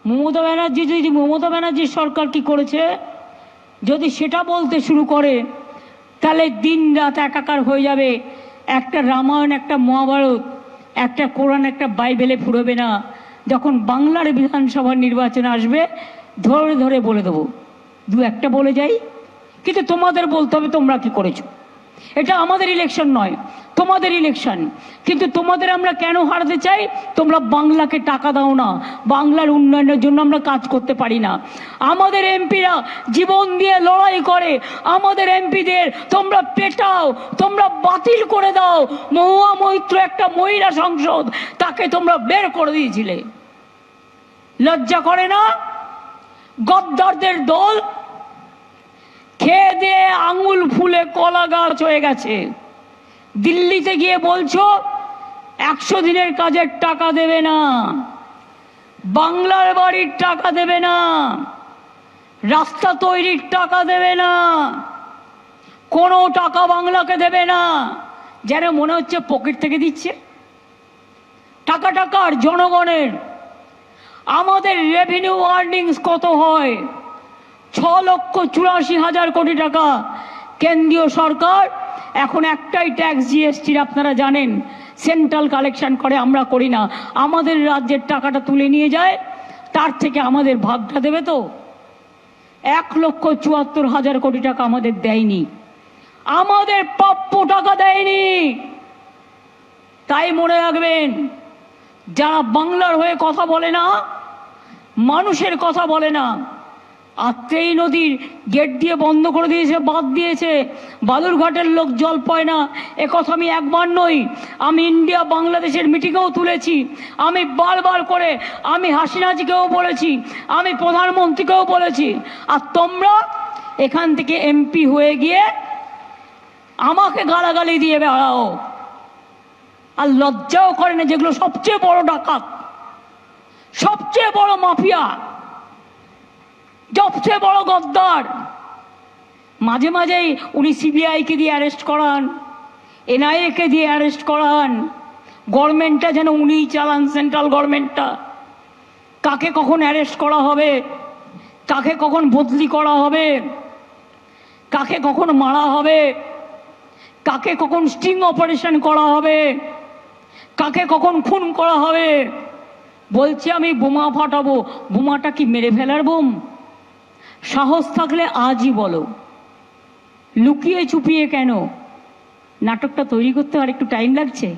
মমতা ব্যানার্জির সরকার কি করেছে যদি সেটা বলতে শুরু করে, তাহলে দিন রাত একাকার হয়ে যাবে। একটা রামায়ণ, একটা মহাভারত, একটা কোরআন, একটা বাইবেলে ফুরবে না। যখন বাংলার বিধানসভা নির্বাচন আসবে, ধরে ধরে বলে দেবো। দু একটা বলে যাই, কিন্তু তোমাদের বলতে হবে তোমরা কি করেছো। এটা আমাদের ইলেকশন নয়, তোমাদের ইলেকশন। কিন্তু তোমাদের আমরা কেন হারাতে চাই? তোমরা বাংলাকে টাকা দাও না, বাংলার উন্নয়নের জন্য আমরা কাজ করতে পারি না। আমাদের এমপিরা জীবন দিয়ে লড়াই করে, আমাদের এমপিদের তোমরা পেটাও, তোমরা বাতিল করে দাও। মহুয়া মৈত্র একটা মহিলা সংসদ, তাকে তোমরা বের করে দিয়েছিলে। লজ্জা করে না? গদ্দারদের দল খেয়ে দিয়ে আঙুল ফুলে কলা গাছ হয়ে গেছে। দিল্লিতে গিয়ে বলছো 100 দিনের কাজের টাকা দেবে না, বাংলার বাড়ির টাকা দেবে না, রাস্তা তৈরির টাকা দেবে না, কোনো টাকা বাংলাকে দেবে না। যেন মনে হচ্ছে পকেট থেকে দিচ্ছে। টাকাটা কার? জনগণের। আমাদের রেভিনিউ আর্নিংস কত হয়? 6,84,000 কোটি টাকা। কেন্দ্রীয় সরকার এখন একটাই ট্যাক্স, জিএসটির, আপনারা জানেন, সেন্ট্রাল কালেকশন করে, আমরা করি না। আমাদের রাজ্যের টাকাটা তুলে নিয়ে যায়, তার থেকে আমাদের ভাগটা দেবে তো। 1,74,000 কোটি টাকা আমাদের দেয়নি, আমাদের প্রাপ্য টাকা দেয়নি। তাই মনে রাখবেন, যারা বাংলার হয়ে কথা বলে না, মানুষের কথা বলে না, আত্রেই নদীর গেট দিয়ে বন্ধ করে দিয়েছে, বাদ দিয়েছে, বালুরঘাটের লোক জল পায় না, এ কথা আমি একবার নই, আমি ইন্ডিয়া বাংলাদেশের মিটিংয়েও তুলেছি। আমি বারবার করে আমি হাসিনাজিকেও বলেছি, আমি প্রধানমন্ত্রীকেও বলেছি। আর তোমরা এখান থেকে এমপি হয়ে গিয়ে আমাকে গালাগালি দিয়ে বেড়াও, আর লজ্জাও করে না। যেগুলো সবচেয়ে বড় ডাকাত, সবচেয়ে বড় মাফিয়া, সবচেয়ে বড় গদ্দার, মাঝে মাঝেই উনি সিবিআইকে দিয়ে অ্যারেস্ট করান, এনআইএকে দিয়ে অ্যারেস্ট করান। গভর্নমেন্টটা যেন উনিই চালান, সেন্ট্রাল গভর্নমেন্টটা। কাকে কখন অ্যারেস্ট করা হবে, কাকে কখন বদলি করা হবে, কাকে কখন মারা হবে, কাকে কখন স্টিং অপারেশন করা হবে, কাকে কখন খুন করা হবে। বলছি আমি বোমা ফাটাবো, বোমাটা কি মেরে ফেলার বোম? সাহস থাকলে আজই বলো। লুকিয়ে চুপিয়ে কেন? নাটকটা তৈরি করতে আর একটু টাইম লাগছে।